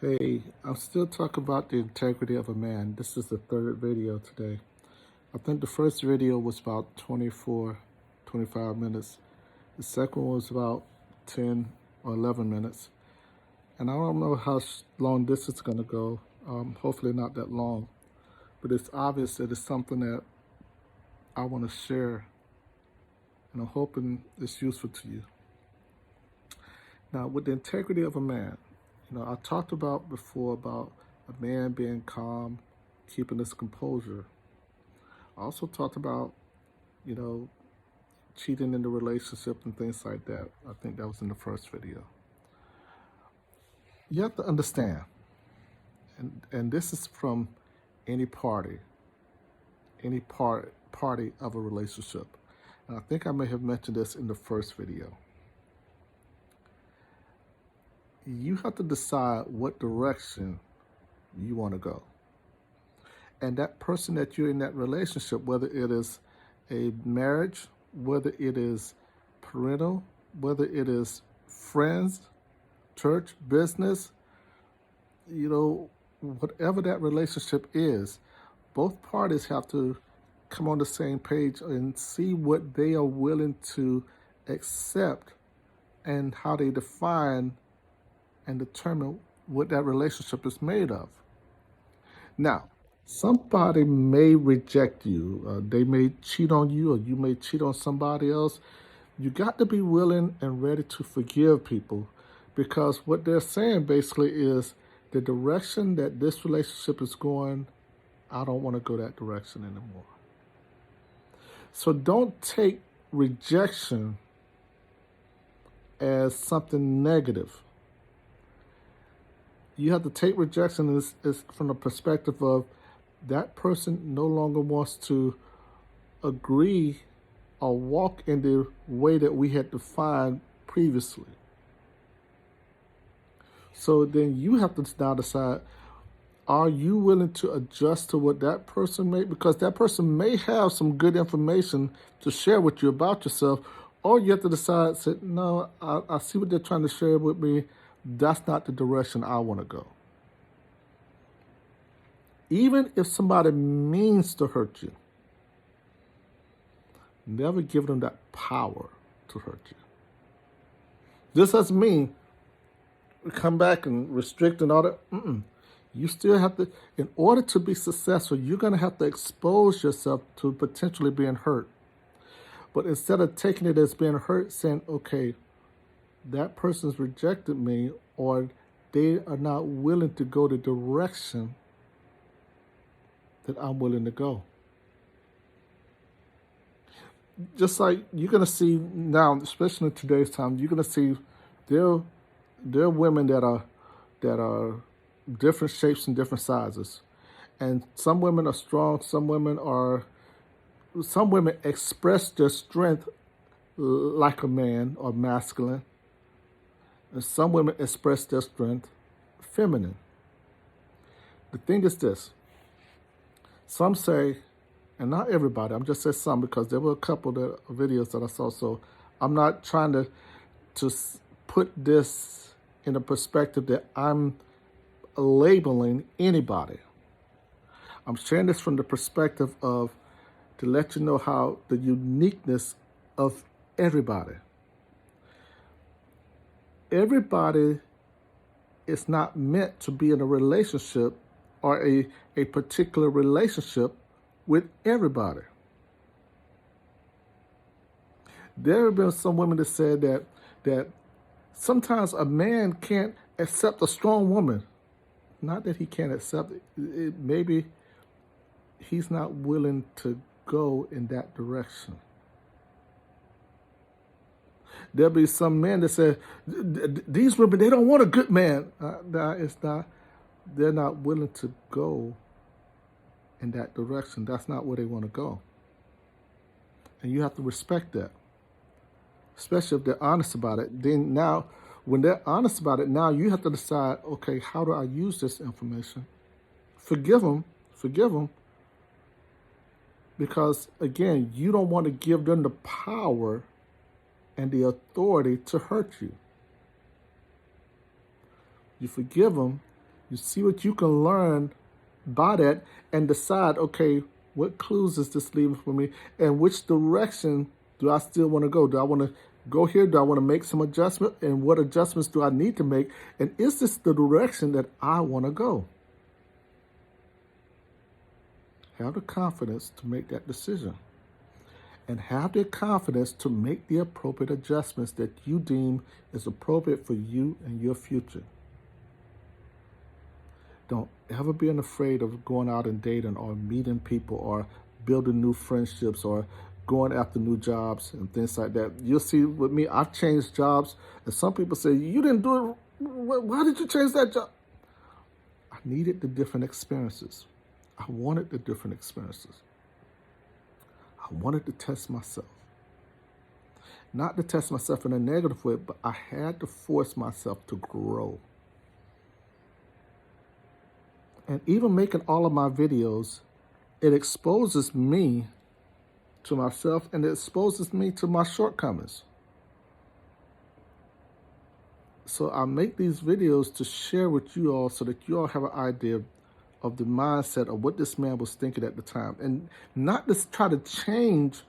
Hey, I'm still talking about the integrity of a man. This is the third video today. I think the first video was about 24, 25 minutes. The second one was about 10 or 11 minutes. And I don't know how long this is going to go. Hopefully not that long. But it's obvious that it's something that I want to share. And I'm hoping it's useful to you. Now, with the integrity of a man, I talked about before about a man being calm, keeping his composure. I also talked about, cheating in the relationship and things like that. I think that was in the first video. You have to understand, and this is from any party of a relationship. And I think I may have mentioned this in the first video. You have to decide what direction you want to go. And that person that you're in that relationship, whether it is a marriage, whether it is parental, whether it is friends, church, business, whatever that relationship is, both parties have to come on the same page and see what they are willing to accept and how they define and determine what that relationship is made of. Now, somebody may reject you. They may cheat on you, or you may cheat on somebody else. You got to be willing and ready to forgive people, because what they're saying basically is the direction that this relationship is going, I don't want to go that direction anymore. So don't take rejection as something negative. You have to take rejection as from the perspective of that person no longer wants to agree or walk in the way that we had defined previously. So then you have to now decide, are you willing to adjust to what that person may, because that person may have some good information to share with you about yourself, or you have to decide, say, no, I see what they're trying to share with me. That's not the direction I want to go. Even if somebody means to hurt you, never give them that power to hurt you. This doesn't mean come back and restrict and all that. You still have to, in order to be successful, you're going to have to expose yourself to potentially being hurt. But instead of taking it as being hurt, saying, okay, that person's rejected me, or they are not willing to go the direction that I'm willing to go. Just like you're going to see now, especially in today's time, you're going to see there are women that are different shapes and different sizes. And some women are strong, some women express their strength like a man or masculine. And some women express their strength feminine. The thing is this. Some say, and not everybody, I'm just saying some, because there were a couple of videos that I saw, so I'm not trying to put this in a perspective that I'm labeling anybody. I'm sharing this from the perspective of, to let you know how the uniqueness of everybody. Everybody is not meant to be in a relationship or a particular relationship with everybody. There have been some women that said that sometimes a man can't accept a strong woman. Not that he can't accept it. Maybe he's not willing to go in that direction. There'll be some men that say, these women, they don't want a good man. They're not willing to go in that direction. That's not where they want to go. And you have to respect that, especially if they're honest about it. Then now, when they're honest about it, now you have to decide, okay, how do I use this information? Forgive them. Because, again, you don't want to give them the power and the authority to hurt you. You forgive them You see what you can learn by that and decide, okay, what clues is this leaving for me, and which direction do I still want to go? Do I want to go here? Do I want to make some adjustment? And what adjustments do I need to make? And is this the direction that I want to go? Have the confidence to make that decision. And have the confidence to make the appropriate adjustments that you deem is appropriate for you and your future. Don't ever be afraid of going out and dating or meeting people or building new friendships or going after new jobs and things like that. You'll see with me, I've changed jobs, and some people say, you didn't do it. Why did you change that job? I needed the different experiences. I wanted the different experiences. I wanted to test myself. Not to test myself in a negative way, but I had to force myself to grow. And even making all of my videos, it exposes me to myself and it exposes me to my shortcomings. So I make these videos to share with you all so that you all have an idea of the mindset of what this man was thinking at the time. And not to try to change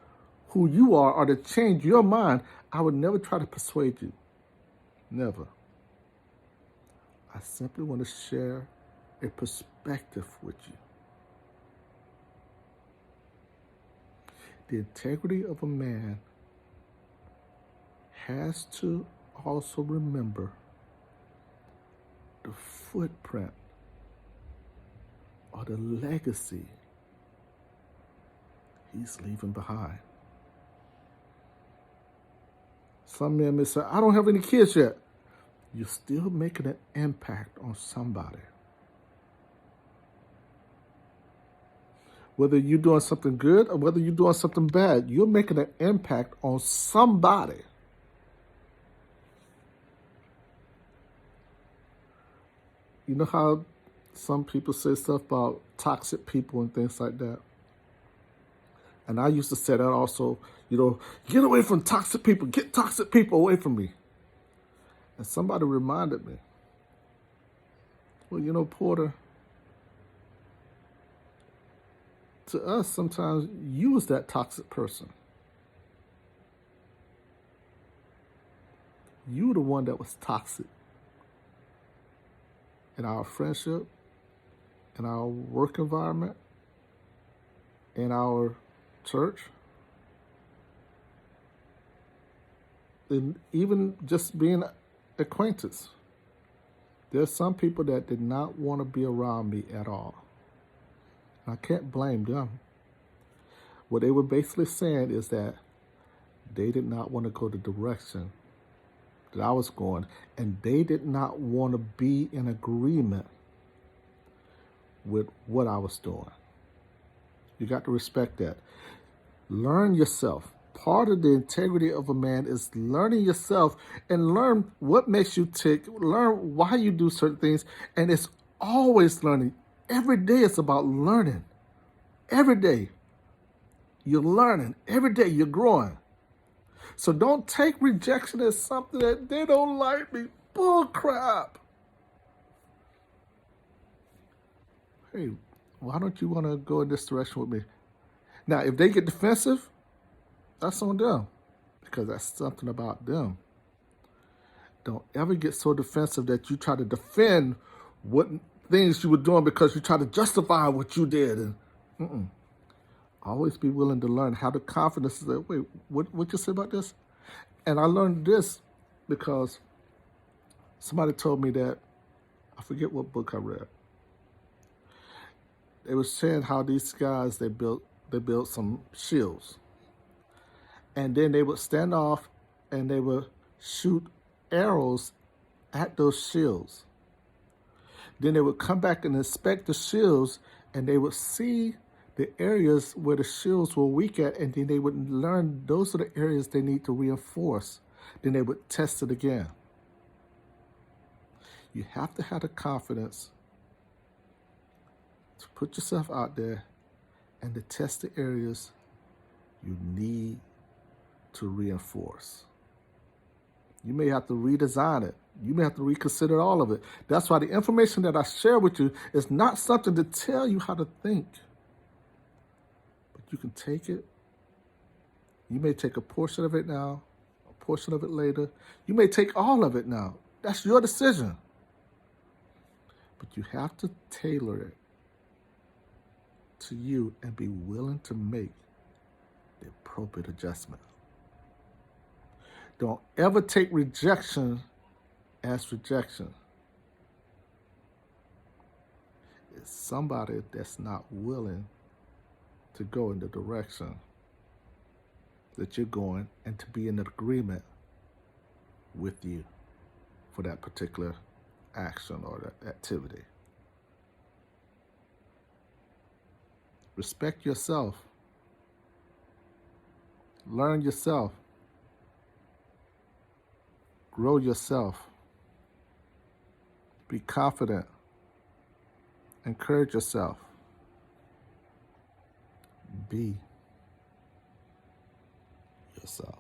who you are or to change your mind. I would never try to persuade you. Never. I simply want to share a perspective with you. The integrity of a man has to also remember the footprint or the legacy he's leaving behind. Some men may say, I don't have any kids yet. You're still making an impact on somebody. Whether you're doing something good or whether you're doing something bad, you're making an impact on somebody. You know how some people say stuff about toxic people and things like that? And I used to say that also, get away from toxic people. Get toxic people away from me. And somebody reminded me, well, Porter, to us, sometimes you was that toxic person. You were the one that was toxic in our friendship, in our work environment, in our church, and even just being acquaintance. There's some people that did not want to be around me at all. I can't blame them. What they were basically saying is that they did not want to go the direction that I was going, and they did not want to be in agreement with what I was doing. You got to respect that. Learn yourself. Part of the integrity of a man is learning yourself and learn what makes you tick, learn why you do certain things, and it's always learning. Every day it's about learning. Every day you're learning. Every day you're growing. So don't take rejection as something that they don't like me. Bull crap. Hey, why don't you want to go in this direction with me? Now, if they get defensive, that's on them, because that's something about them. Don't ever get so defensive that you try to defend what things you were doing because you try to justify what you did. And always be willing to learn how the confidence is that, wait, what you say about this? And I learned this because somebody told me that, I forget what book I read. They were saying how these guys, they built some shields. And then they would stand off and they would shoot arrows at those shields. Then they would come back and inspect the shields, and they would see the areas where the shields were weak at, and then they would learn those are the areas they need to reinforce. Then they would test it again. You have to have the confidence to put yourself out there and to test the areas you need to reinforce. You may have to redesign it. You may have to reconsider all of it. That's why the information that I share with you is not something to tell you how to think. But you can take it. You may take a portion of it now, a portion of it later. You may take all of it now. That's your decision. But you have to tailor it to you and be willing to make the appropriate adjustment. Don't ever take rejection as rejection. It's somebody that's not willing to go in the direction that you're going and to be in agreement with you for that particular action or that activity. Respect yourself. Learn yourself. Grow yourself. Be confident. Encourage yourself. Be yourself.